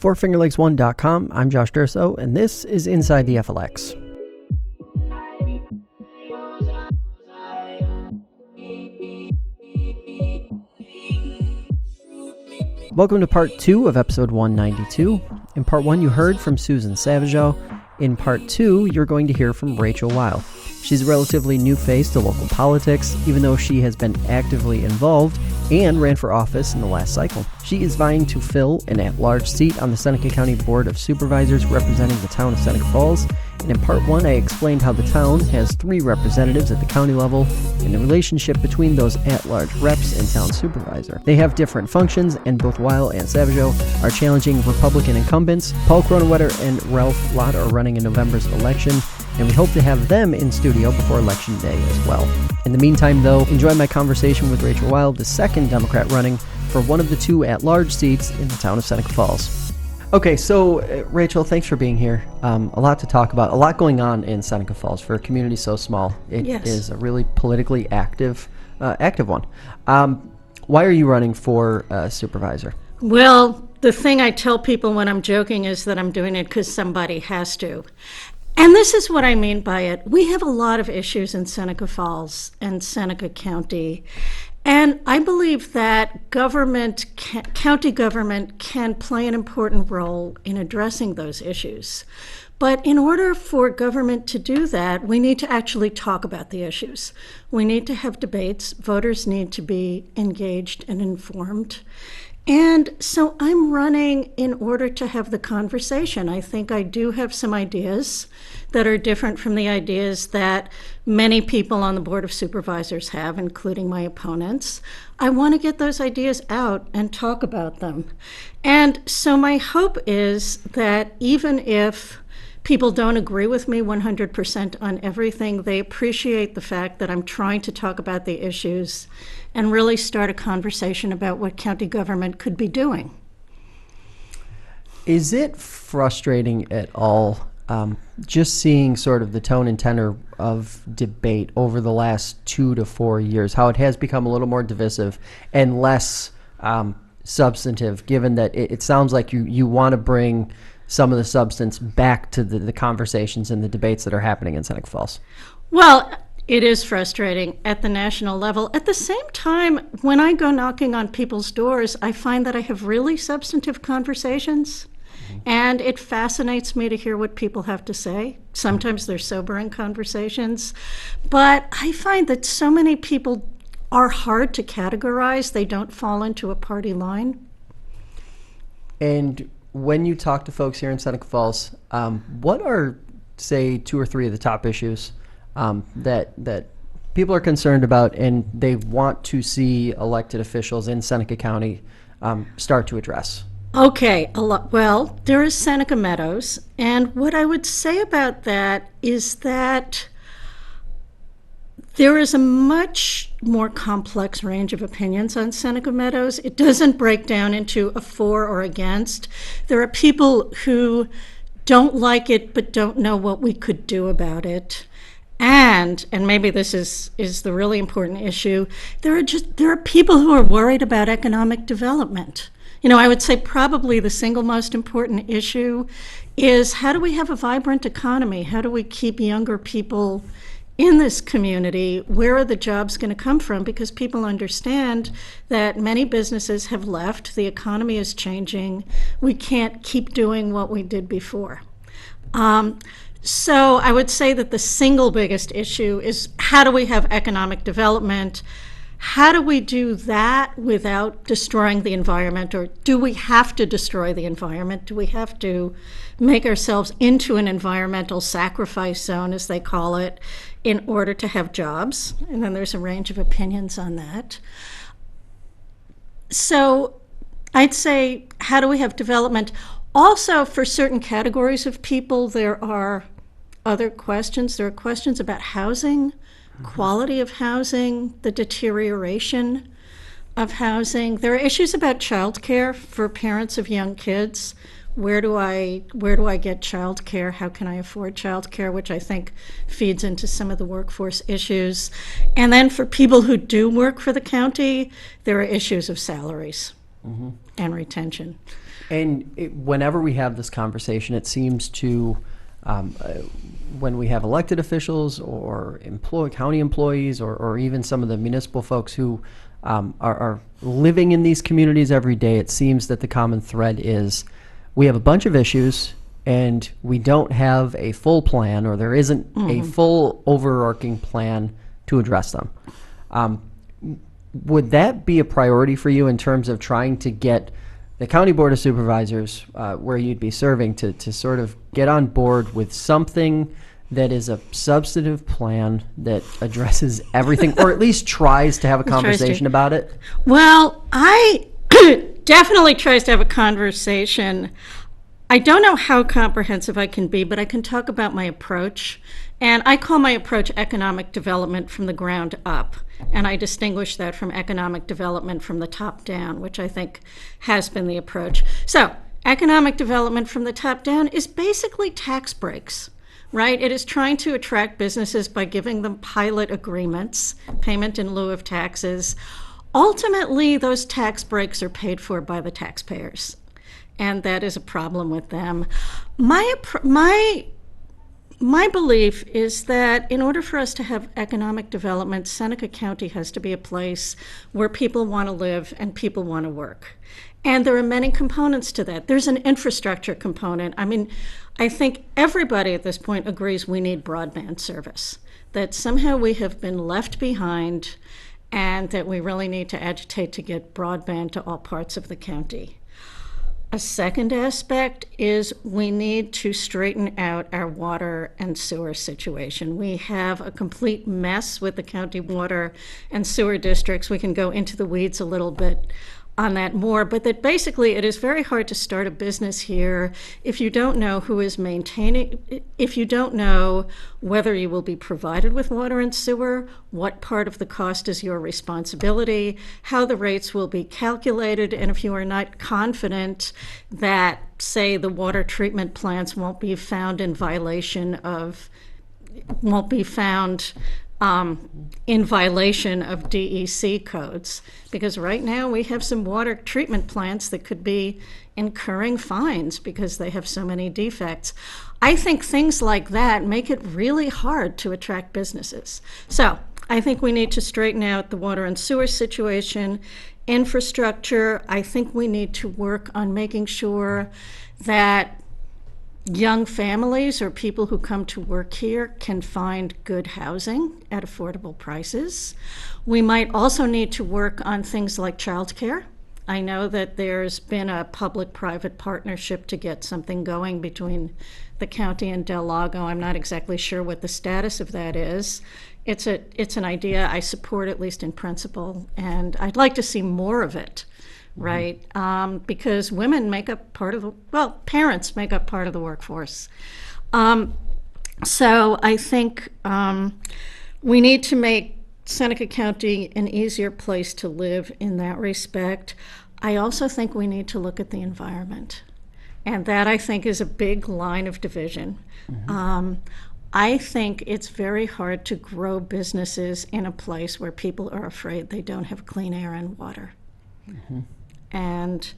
FourFingerLegs1.com. I'm Josh Durso, and this is Inside the FLX. Welcome to part 2 of episode 192. In part 1, you heard from Susan Savageau. In part 2, you're going to hear from Rachel Weil. She's a relatively new face to local politics, even though she has been actively involved and ran for office in the last cycle. She is vying to fill an at-large seat on the Seneca County Board of Supervisors representing the town of Seneca Falls. And in part 1, I explained how the town has 3 representatives at the county level and the relationship between those at-large reps and town supervisor. They have different functions, and both Weil and Savageau are challenging Republican incumbents. Paul Kronewetter and Ralph Lott are running in November's election, and we hope to have them in studio before Election Day as well. In the meantime, though, enjoy my conversation with Rachel Weil, the second Democrat running for one of the 2 at-large seats in the town of Seneca Falls. Okay, so Rachel, thanks for being here. A lot to talk about, a lot going on in Seneca Falls for a community so small. It is a really politically active one. Why are you running for supervisor? Well, the thing I tell people when I'm joking is that I'm doing it because somebody has to. And this is what I mean by it. We have a lot of issues in Seneca Falls and Seneca County. And I believe that county government can play an important role in addressing those issues. But in order for government to do that, we need to actually talk about the issues. We need to have debates. Voters need to be engaged and informed. And so I'm running in order to have the conversation. I think I do have some ideas that are different from the ideas that many people on the Board of Supervisors have, including my opponents. I want to get those ideas out and talk about them. And so my hope is that even if people don't agree with me 100% on everything, they appreciate the fact that I'm trying to talk about the issues and really start a conversation about what county government could be doing. Is it frustrating at all just seeing sort of the tone and tenor of debate over the last 2 to 4 years, how it has become a little more divisive and less substantive, given that it sounds like you want to bring some of the substance back to the conversations and the debates that are happening in Seneca Falls? Well, it is frustrating at the national level. At the same time, when I go knocking on people's doors, I find that I have really substantive conversations. And it fascinates me to hear what people have to say. Sometimes they're sobering conversations. But I find that so many people are hard to categorize. They don't fall into a party line. And when you talk to folks here in Seneca Falls, what are, say, 2 or 3 of the top issues that people are concerned about and they want to see elected officials in Seneca County start to address? Okay, well, there is Seneca Meadows, and what I would say about that is that there is a much more complex range of opinions on Seneca Meadows. It doesn't break down into a for or against. There are people who don't like it but don't know what we could do about it. And maybe this is the really important issue, there are people who are worried about economic development. You know, I would say probably the single most important issue is how do we have a vibrant economy? How do we keep younger people in this community? Where are the jobs going to come from? Because people understand that many businesses have left. The economy is changing. We can't keep doing what we did before. So I would say that the single biggest issue is how do we have economic development? How do we do that without destroying the environment? Or do we have to destroy the environment? Do we have to make ourselves into an environmental sacrifice zone, as they call it, in order to have jobs? And then there's a range of opinions on that. So I'd say, how do we have development? Also, for certain categories of people, there are other questions. There are questions about housing, quality of housing, the deterioration of housing. There are issues about childcare for parents of young kids. Where do I get childcare? How can I afford childcare? Which I think feeds into some of the workforce issues. And then for people who do work for the county, there are issues of salaries and retention. And whenever we have this conversation, it seems to, when we have elected officials or county employees or even some of the municipal folks who are living in these communities every day, it seems that the common thread is we have a bunch of issues and we don't have a full plan, or there isn't a full overarching plan to address them. Would that be a priority for you in terms of trying to get the County Board of Supervisors, where you'd be serving, to sort of get on board with something that is a substantive plan that addresses everything, or at least tries to have a conversation about it? Well, I definitely tries to have a conversation. I don't know how comprehensive I can be, but I can talk about my approach. And I call my approach economic development from the ground up. And I distinguish that from economic development from the top down, which I think has been the approach. So, economic development from the top down is basically tax breaks, right? It is trying to attract businesses by giving them pilot agreements, payment in lieu of taxes. Ultimately, those tax breaks are paid for by the taxpayers, and that is a problem with them. My belief is that in order for us to have economic development, Seneca County has to be a place where people want to live and people want to work. And there are many components to that. There's an infrastructure component. I mean, I think everybody at this point agrees we need broadband service, that somehow we have been left behind and that we really need to agitate to get broadband to all parts of the county. A second aspect is we need to straighten out our water and sewer situation. We have a complete mess with the county water and sewer districts. We can go into the weeds a little bit on that more, but that basically it is very hard to start a business here if you don't know who is maintaining, if you don't know whether you will be provided with water and sewer, what part of the cost is your responsibility, how the rates will be calculated, and if you are not confident that, say, the water treatment plants won't be found in violation of DEC codes, because right now we have some water treatment plants that could be incurring fines because they have so many defects. I think things like that make it really hard to attract businesses. So I think we need to straighten out the water and sewer situation. Infrastructure, I think we need to work on making sure that young families or people who come to work here can find good housing at affordable prices. We might also need to work on things like childcare. I know that there's been a public-private partnership to get something going between the county and Del Lago. I'm not exactly sure what the status of that is. It's an idea I support, at least in principle, and I'd like to see more of it. Right, because women make up parents make up part of the workforce. So I think we need to make Seneca County an easier place to live in that respect. I also think we need to look at the environment, and that I think is a big line of division. I think it's very hard to grow businesses in a place where people are afraid they don't have clean air and water. And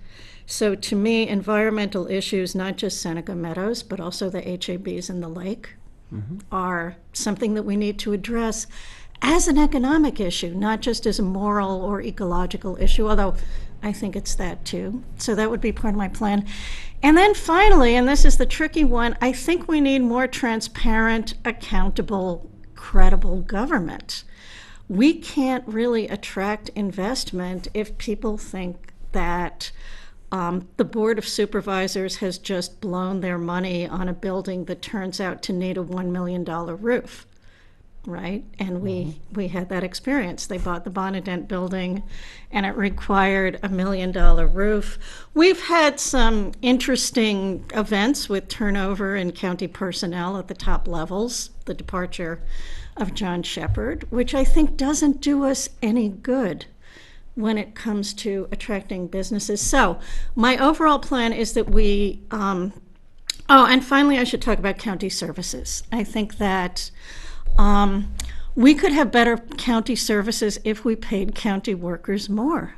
so to me, environmental issues, not just Seneca Meadows, but also the HABs in the lake, are something that we need to address as an economic issue, not just as a moral or ecological issue, although I think it's that too. So that would be part of my plan. And then finally, and this is the tricky one, I think we need more transparent, accountable, credible government. We can't really attract investment if people think that the Board of Supervisors has just blown their money on a building that turns out to need a $1 million roof, right? And we had that experience. They bought the Bonadent building and it required a $1 million roof. We've had some interesting events with turnover in county personnel at the top levels, the departure of John Shepard, which I think doesn't do us any good when it comes to attracting businesses. So my overall plan is that we, and finally I should talk about county services. I think that we could have better county services if we paid county workers more.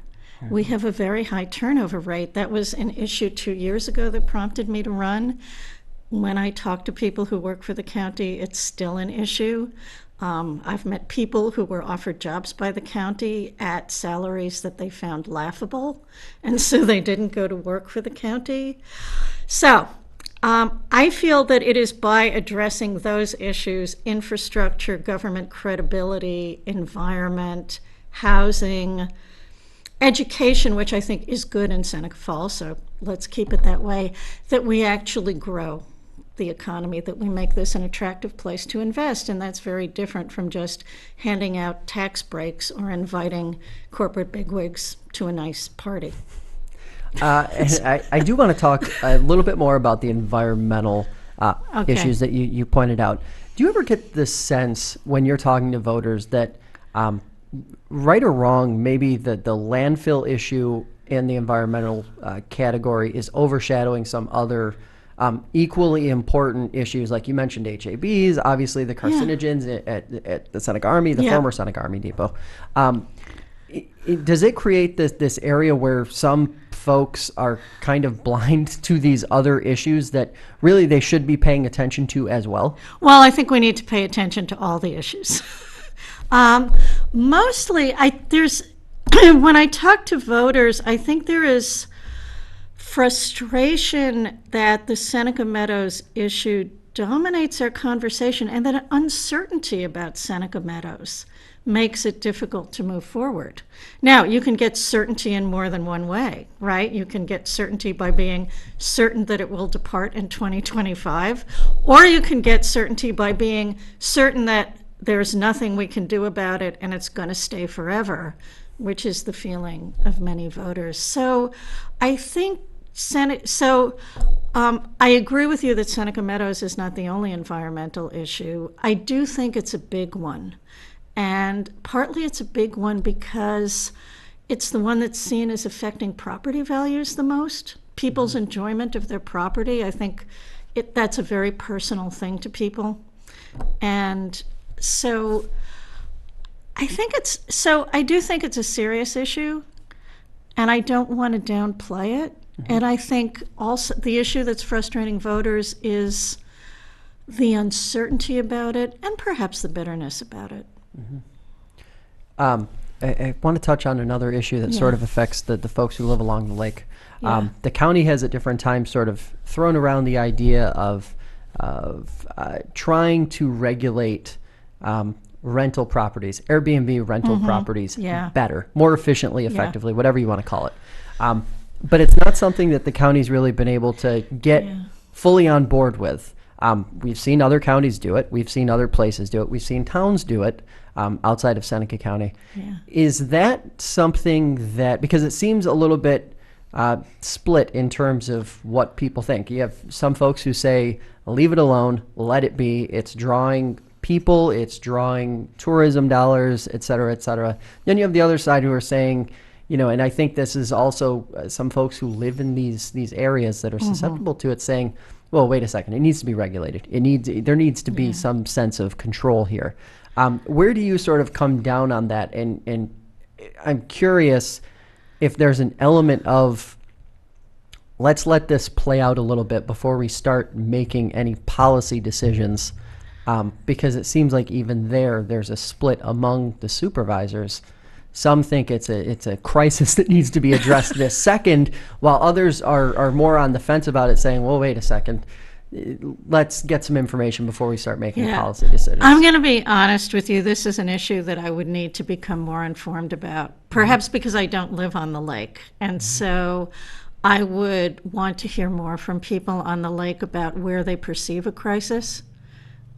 We have a very high turnover rate. That was an issue 2 years ago that prompted me to run. When I talk to people who work for the county, it's still an issue. I've met people who were offered jobs by the county at salaries that they found laughable, and so they didn't go to work for the county. So I feel that it is by addressing those issues, infrastructure, government credibility, environment, housing, education, which I think is good in Seneca Falls, so let's keep it that way, that we actually grow the economy, that we make this an attractive place to invest. And that's very different from just handing out tax breaks or inviting corporate bigwigs to a nice party. And I do want to talk a little bit more about the environmental issues that you pointed out. Do you ever get the sense when you're talking to voters that, right or wrong, maybe the landfill issue in the environmental category is overshadowing some other equally important issues, like you mentioned HABs, obviously the carcinogens at the Seneca Army, the former Seneca Army Depot. Does it create this area where some folks are kind of blind to these other issues that really they should be paying attention to as well? Well, I think we need to pay attention to all the issues. Mostly, when I talk to voters, I think there is frustration that the Seneca Meadows issue dominates our conversation, and that uncertainty about Seneca Meadows makes it difficult to move forward. Now, you can get certainty in more than one way, right? You can get certainty by being certain that it will depart in 2025, or you can get certainty by being certain that there's nothing we can do about it and it's going to stay forever, which is the feeling of many voters. So I think I agree with you that Seneca Meadows is not the only environmental issue. I do think it's a big one. And partly it's a big one because it's the one that's seen as affecting property values the most, people's enjoyment of their property. I think that's a very personal thing to people. And so I do think it's a serious issue, and I don't want to downplay it. And I think also the issue that's frustrating voters is the uncertainty about it and perhaps the bitterness about it. I want to touch on another issue that sort of affects the folks who live along the lake. The county has at different times sort of thrown around the idea of trying to regulate rental properties, Airbnb rental properties better, more efficiently, effectively, whatever you want to call it. But it's not something that the county's really been able to get fully on board with. We've seen other counties do it. We've seen other places do it. We've seen towns do it outside of Seneca County. Is that something that, because it seems a little bit split in terms of what people think. You have some folks who say, leave it alone, let it be. It's drawing people, it's drawing tourism dollars, et cetera, et cetera. Then you have the other side who are saying, and I think this is also some folks who live in these areas that are susceptible to it saying, well, wait a second, it needs to be regulated. There needs to be some sense of control here. Where do you sort of come down on that? And I'm curious if there's an element of, let's let this play out a little bit before we start making any policy decisions, because it seems like even there's a split among the supervisors. Some think it's a crisis that needs to be addressed this second, while others are more on the fence about it, saying, well, wait a second, let's get some information before we start making policy decisions. I'm going to be honest with you. This is an issue that I would need to become more informed about, perhaps because I don't live on the lake. And so I would want to hear more from people on the lake about where they perceive a crisis.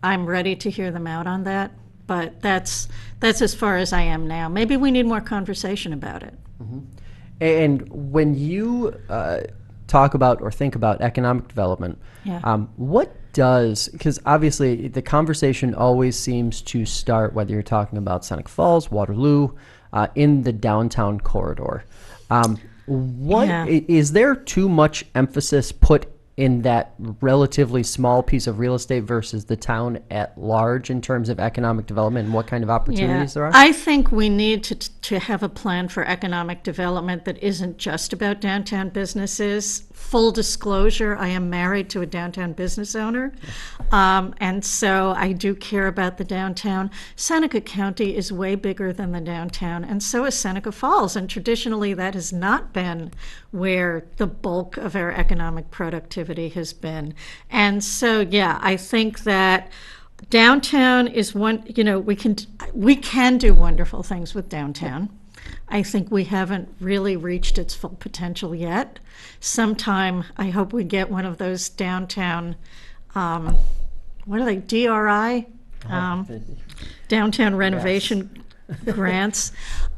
I'm ready to hear them out on that. But that's as far as I am now. Maybe we need more conversation about it. And when you talk about or think about economic development, because obviously the conversation always seems to start, whether you're talking about Seneca Falls, Waterloo, in the downtown corridor. Is there too much emphasis put in that relatively small piece of real estate versus the town at large in terms of economic development and what kind of opportunities there are? I think we need to have a plan for economic development that isn't just about downtown businesses. Full disclosure, I am married to a downtown business owner, and so I do care about the downtown. Seneca County is way bigger than the downtown, and so is Seneca Falls, and traditionally that has not been where the bulk of our economic productivity has been. And so, yeah, I think that downtown is one, we can do wonderful things with downtown. I think we haven't really reached its full potential yet. Sometime I hope we get one of those downtown, what are they, DRI? Downtown renovation grants.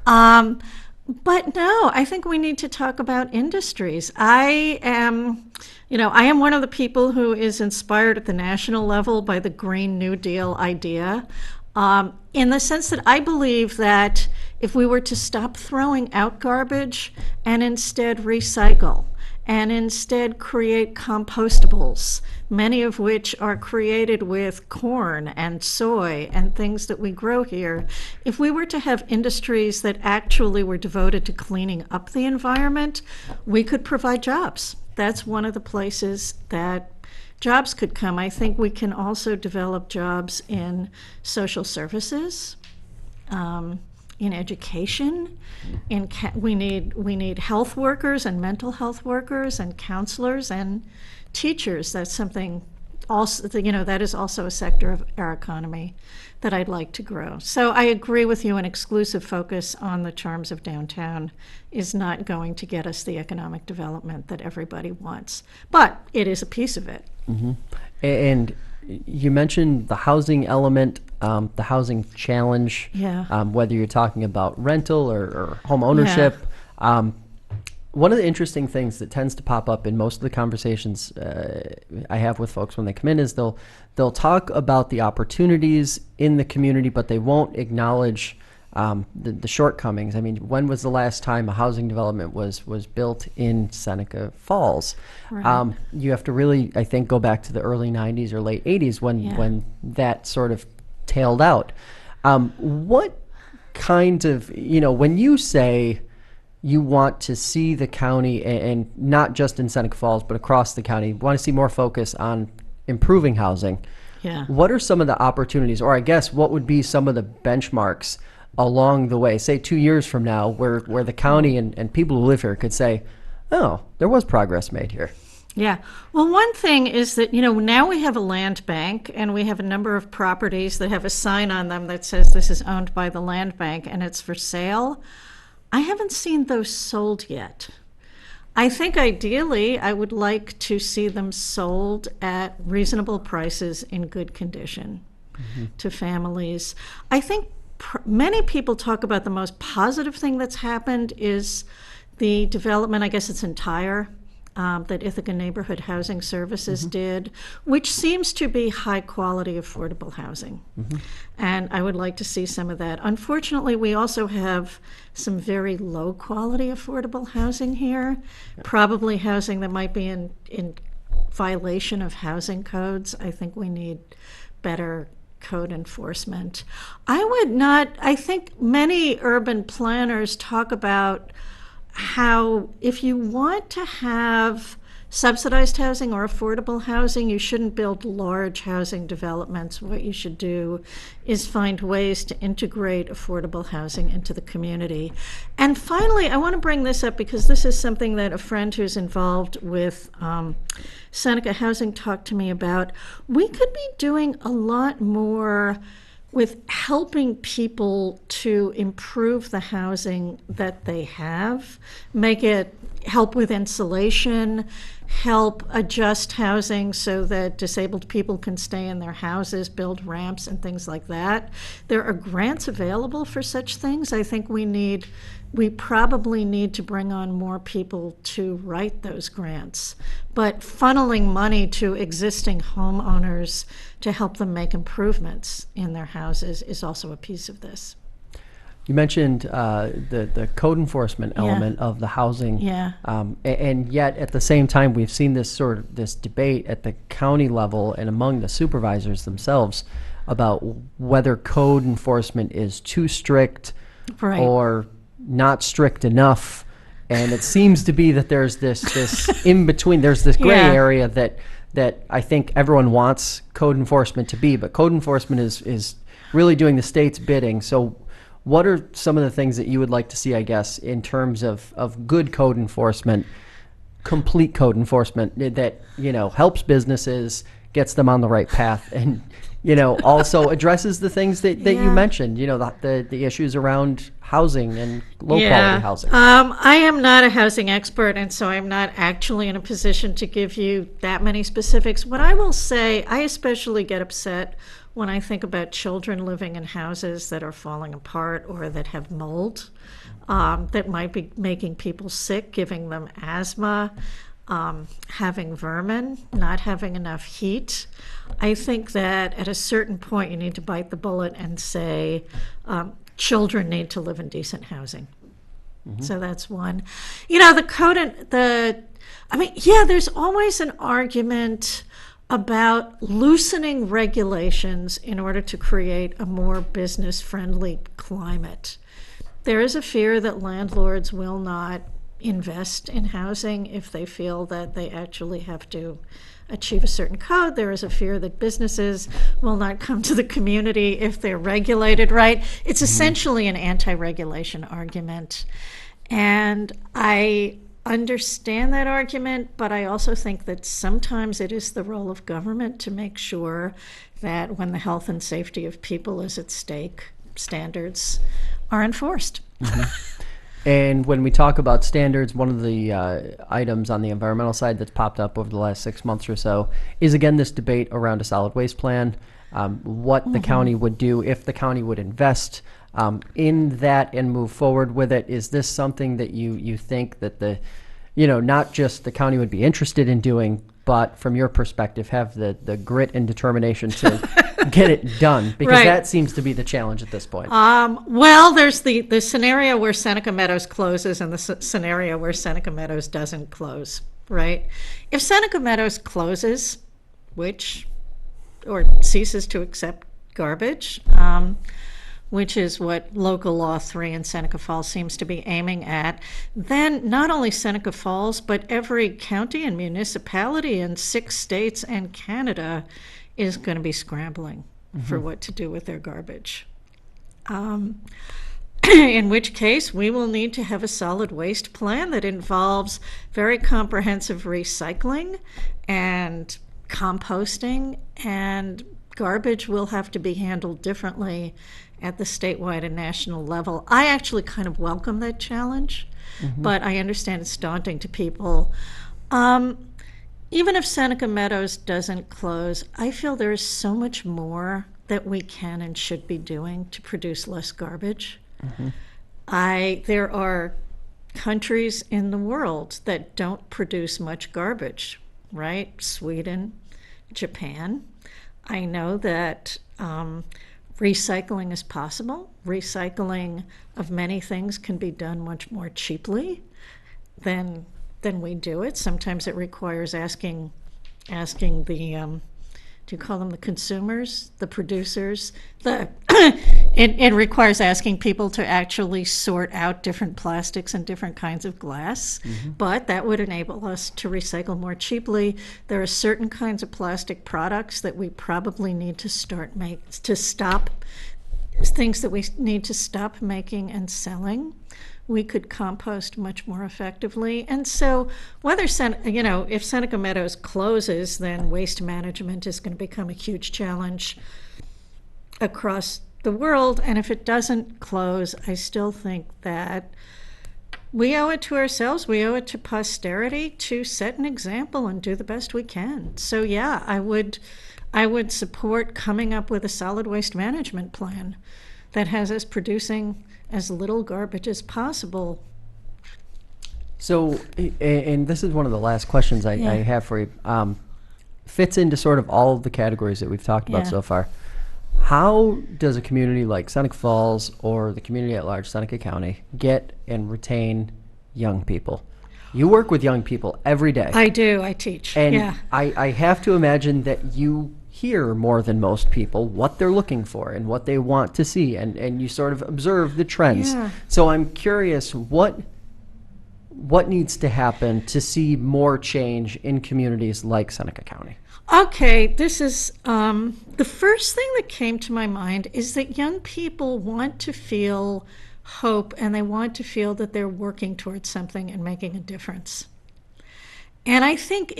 But no, I think we need to talk about industries. I am one of the people who is inspired at the national level by the Green New Deal idea, in the sense that I believe that if we were to stop throwing out garbage and instead recycle, and instead create compostables, many of which are created with corn and soy and things that we grow here. If we were to have industries that actually were devoted to cleaning up the environment, we could provide jobs. That's one of the places that jobs could come. I think we can also develop jobs in social services, in education. We need health workers and mental health workers and counselors and teachers. That's something also, that is also a sector of our economy that I'd like to grow. So I agree with you, an exclusive focus on the charms of downtown is not going to get us the economic development that everybody wants, but it is a piece of it. Mm-hmm. And you mentioned the housing element, the housing challenge, whether you're talking about rental or home ownership. Yeah. One of the interesting things that tends to pop up in most of the conversations I have with folks when they come in is they'll talk about the opportunities in the community, but they won't acknowledge the shortcomings. I mean, when was the last time a housing development was built in Seneca Falls? Right. You have to really, I think, go back to the early 90s or late 80s when that sort of tailed out. What kind of, when you say you want to see the county, and not just in Seneca Falls, but across the county, want to see more focus on improving housing, what are some of the opportunities, or I guess what would be some of the benchmarks along the way, say 2 years from now, where the county and people who live here could say, oh, there was progress made here? Yeah. Well, one thing is that, now we have a land bank and we have a number of properties that have a sign on them that says this is owned by the land bank and it's for sale. I haven't seen those sold yet. I think ideally I would like to see them sold at reasonable prices in good condition to families. I think many people talk about the most positive thing that's happened is the development, I guess it's in Tyre, that Ithaca Neighborhood Housing Services did, which seems to be high quality, affordable housing. And I would like to see some of that. Unfortunately, we also have some very low quality affordable housing here, probably housing that might be in violation of housing codes. I think we need better code enforcement. I think many urban planners talk about how if you want to have subsidized housing or affordable housing, you shouldn't build large housing developments. What you should do is find ways to integrate affordable housing into the community. And finally, I want to bring this up because this is something that a friend who's involved with Seneca Housing talked to me about. We could be doing a lot more with helping people to improve the housing that they have, help with insulation, help adjust housing so that disabled people can stay in their houses, build ramps and things like that. There are grants available for such things. I think we probably need to bring on more people to write those grants. But funneling money to existing homeowners to help them make improvements in their houses is also a piece of this. You mentioned the code enforcement element of the housing, Yeah. And yet at the same time we've seen this debate at the county level and among the supervisors themselves about whether code enforcement is too strict Right. or not strict enough, and it seems to be that there's this in between. There's this gray Yeah. area that I think everyone wants code enforcement to be, but code enforcement is really doing the state's bidding. So what are some of the things that you would like to see, I guess, in terms of good code enforcement, complete code enforcement that, helps businesses, gets them on the right path, and, also addresses the things that you Yeah. mentioned, the issues around housing and low-quality housing? I am not a housing expert, and so I'm not actually in a position to give you that many specifics. What I will say, I especially get upset when I think about children living in houses that are falling apart or that have mold, that might be making people sick, giving them asthma, having vermin, not having enough heat. I think that at a certain point you need to bite the bullet and say children need to live in decent housing. So that's one. The code, there's always an argument about loosening regulations in order to create a more business-friendly climate. There is a fear that landlords will not invest in housing if they feel that they actually have to achieve a certain code. There is a fear that businesses will not come to the community if they're regulated right. It's essentially an anti-regulation argument. And I understand that argument, but I also think that sometimes it is the role of government to make sure that when the health and safety of people is at stake, standards are enforced. And when we talk about standards, one of the items on the environmental side that's popped up over the last 6 months or so is, again, this debate around a solid waste plan, what the county would do if the county would invest in that and move forward with it. Is this something that you think that not just the county would be interested in doing, but from your perspective, have the grit and determination to get it done? Because Right. that seems to be the challenge at this point. Well, there's the scenario where Seneca Meadows closes and the scenario where Seneca Meadows doesn't close, right? If Seneca Meadows closes, or ceases to accept garbage, which is what Local Law 3 in Seneca Falls seems to be aiming at, then not only Seneca Falls, but every county and municipality in 6 states and Canada is going to be scrambling for what to do with their garbage. In which case, we will need to have a solid waste plan that involves very comprehensive recycling and composting, and garbage will have to be handled differently at the statewide and national level. I actually kind of welcome that challenge, but I understand it's daunting to people. Even if Seneca Meadows doesn't close, I feel there is so much more that we can and should be doing to produce less garbage. There are countries in the world that don't produce much garbage, right? Sweden, Japan. I know that recycling is possible. Recycling of many things can be done much more cheaply than we do it. Sometimes it requires asking the do you call them the consumers, the producers? It requires asking people to actually sort out different plastics and different kinds of glass, but that would enable us to recycle more cheaply. There are certain kinds of plastic products that we probably need to stop making and selling. We could compost much more effectively. And so if Seneca Meadows closes, then waste management is going to become a huge challenge across the world. And if it doesn't close, I still think that we owe it to ourselves, we owe it to posterity to set an example and do the best we can. So yeah, I would support coming up with a solid waste management plan that has us producing as little garbage as possible. So, and this is one of the last questions I have for you. Fits into sort of all of the categories that we've talked about so far. How does a community like Seneca Falls or the community at large, Seneca County, get and retain young people? You work with young people every day. I do. I teach. And Yeah. I have to imagine that you hear more than most people what they're looking for and what they want to see, and you sort of observe the trends. Yeah. So I'm curious, what needs to happen to see more change in communities like Seneca County? Okay, this is the first thing that came to my mind is that young people want to feel hope, and they want to feel that they're working towards something and making a difference. And I think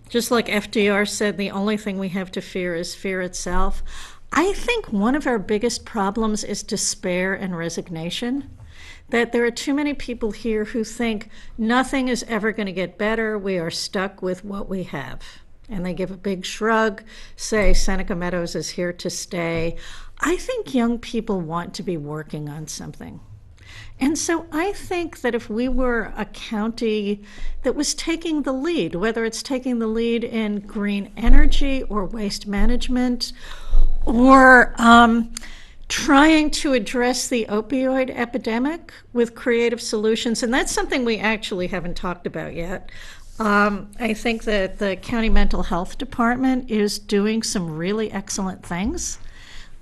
just like FDR said, the only thing we have to fear is fear itself. I think one of our biggest problems is despair and resignation. That there are too many people here who think nothing is ever going to get better. We are stuck with what we have. And they give a big shrug, say Seneca Meadows is here to stay. I think young people want to be working on something. And so I think that if we were a county that was taking the lead, whether it's taking the lead in green energy or waste management, or trying to address the opioid epidemic with creative solutions, and that's something we actually haven't talked about yet. I think that the county mental health department is doing some really excellent things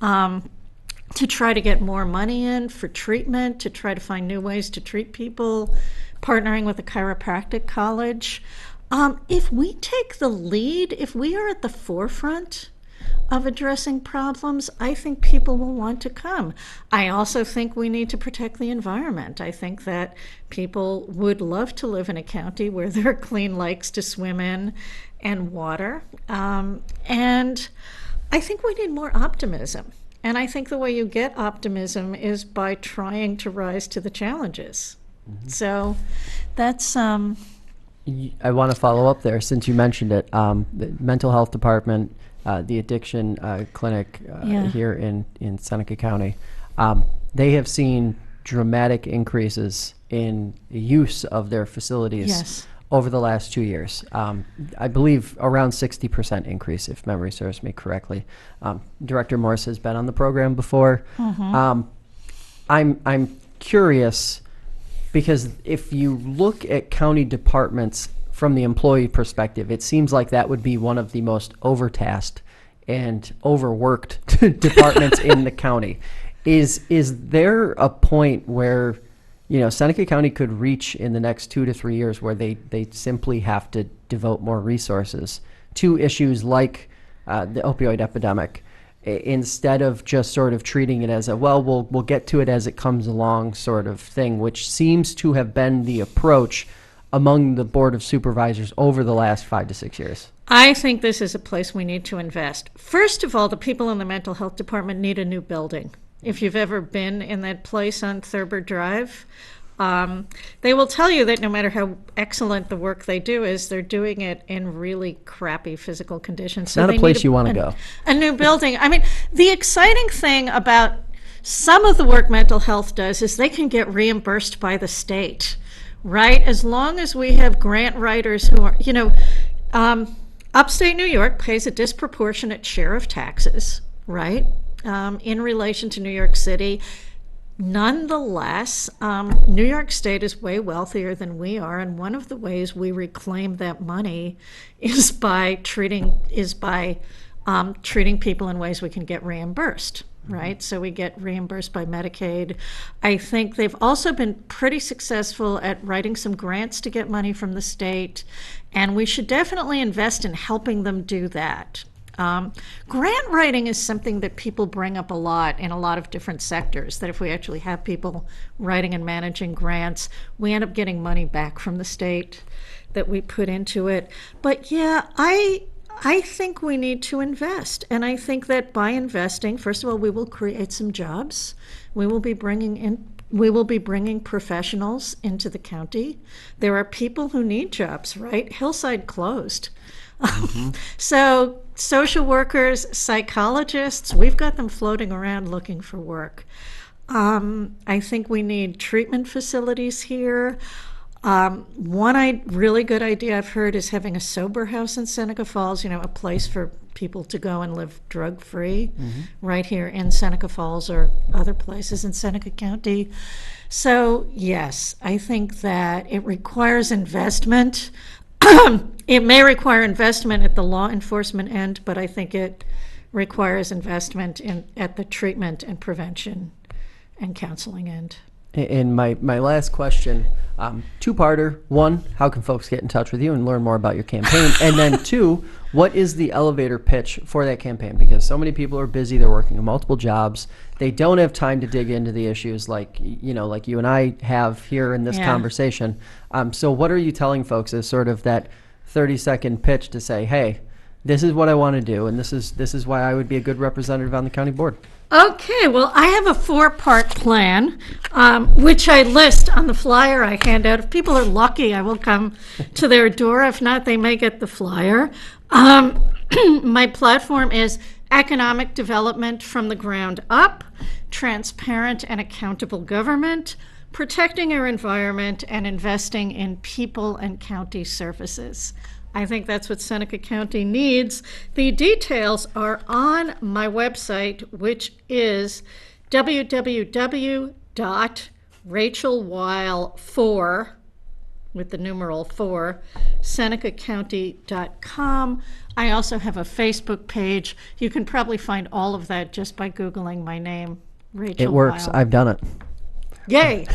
to try to get more money in for treatment, to try to find new ways to treat people, partnering with the chiropractic college. If we take the lead, if we are at the forefront of addressing problems, I think people will want to come. I also think we need to protect the environment. I think that people would love to live in a county where there are clean lakes to swim in and water. And I think we need more optimism. And I think the way you get optimism is by trying to rise to the challenges. Mm-hmm. So that's... I want to follow up there since you mentioned it. The mental health department, the addiction clinic here in Seneca County, they have seen dramatic increases in the use of their facilities over the last 2 years. I believe around 60% increase, if memory serves me correctly. Director Morse has been on the program before. Mm-hmm. I'm curious, because if you look at county departments from the employee perspective, it seems like that would be one of the most overtasked and overworked departments in the county. Is there a point where, Seneca County could reach in the next 2 to 3 years where they simply have to devote more resources to issues like the opioid epidemic, instead of just sort of treating it as we'll get to it as it comes along sort of thing, which seems to have been the approach among the Board of Supervisors over the last 5 to 6 years? I think this is a place we need to invest. First of all, the people in the mental health department need a new building. If you've ever been in that place on Thurber Drive, they will tell you that no matter how excellent the work they do is, they're doing it in really crappy physical conditions. So not a place you want to go. A new building. I mean, the exciting thing about some of the work mental health does is they can get reimbursed by the state, right? As long as we have grant writers who are, upstate New York pays a disproportionate share of taxes, right? In relation to New York City. Nonetheless, New York State is way wealthier than we are, and one of the ways we reclaim that money is by treating people in ways we can get reimbursed, right? So we get reimbursed by Medicaid. I think they've also been pretty successful at writing some grants to get money from the state, and we should definitely invest in helping them do that. Grant writing is something that people bring up a lot in a lot of different sectors, that if we actually have people writing and managing grants, we end up getting money back from the state that we put into it. But yeah, I think we need to invest. And I think that by investing, first of all, we will create some jobs. We will be bringing professionals into the county. There are people who need jobs, right? Hillside closed. Mm-hmm. So social workers, psychologists, we've got them floating around looking for work. I think we need treatment facilities here. One really good idea I've heard is having a sober house in Seneca Falls, a place for people to go and live drug-free right here in Seneca Falls or other places in Seneca County. So, yes, I think that it requires investment. It may require investment at the law enforcement end, but I think it requires investment at the treatment and prevention and counseling end. And my last question, two-parter. One, how can folks get in touch with you and learn more about your campaign? And then two, what is the elevator pitch for that campaign? Because so many people are busy, they're working multiple jobs. They don't have time to dig into the issues like you and I have here in this conversation. So what are you telling folks as sort of that 30-second pitch to say, hey, this is what I want to do, and this is why I would be a good representative on the county board? Okay, well, I have a 4-part plan, which I list on the flyer I hand out. If people are lucky, I will come to their door. If not, they may get the flyer. My platform is economic development from the ground up, transparent and accountable government, protecting our environment, and investing in people and county services. I think that's what Seneca County needs. The details are on my website, which is www.rachelweil4, with the numeral 4, senecacounty.com. I also have a Facebook page. You can probably find all of that just by Googling my name, Rachel It works. Weil. I've done it. Yay!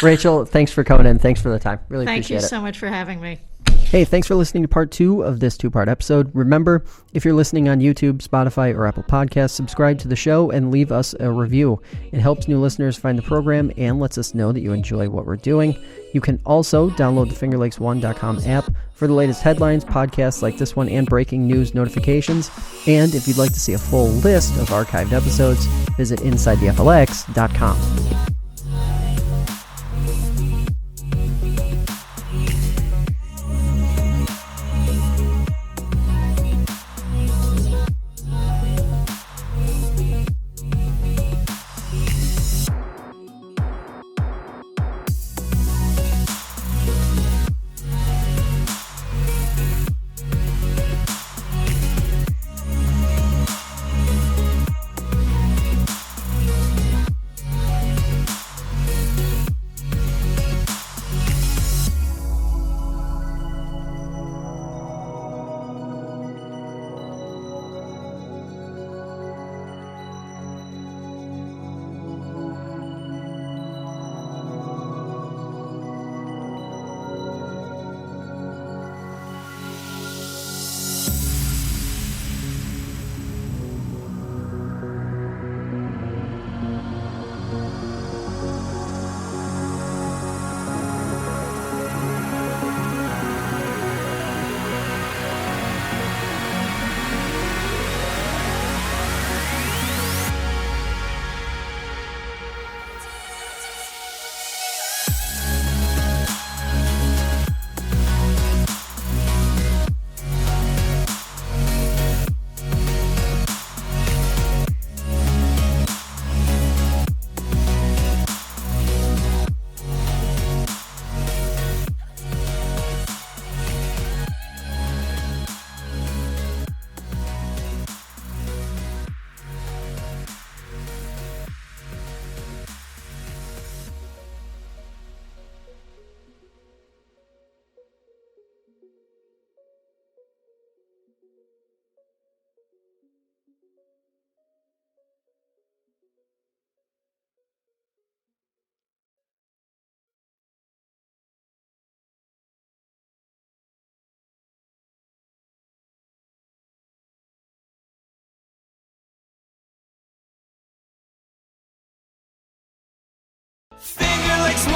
Rachel, thanks for coming in. Thanks for the time. Really Thank appreciate it. Thank you so much for having me. Hey, thanks for listening to part 2 of this 2-part episode. Remember, if you're listening on YouTube, Spotify, or Apple Podcasts, subscribe to the show and leave us a review. It helps new listeners find the program and lets us know that you enjoy what we're doing. You can also download the FingerLakes1.com app for the latest headlines, podcasts like this one, and breaking news notifications. And if you'd like to see a full list of archived episodes, visit InsideTheFLX.com. Finger Lakes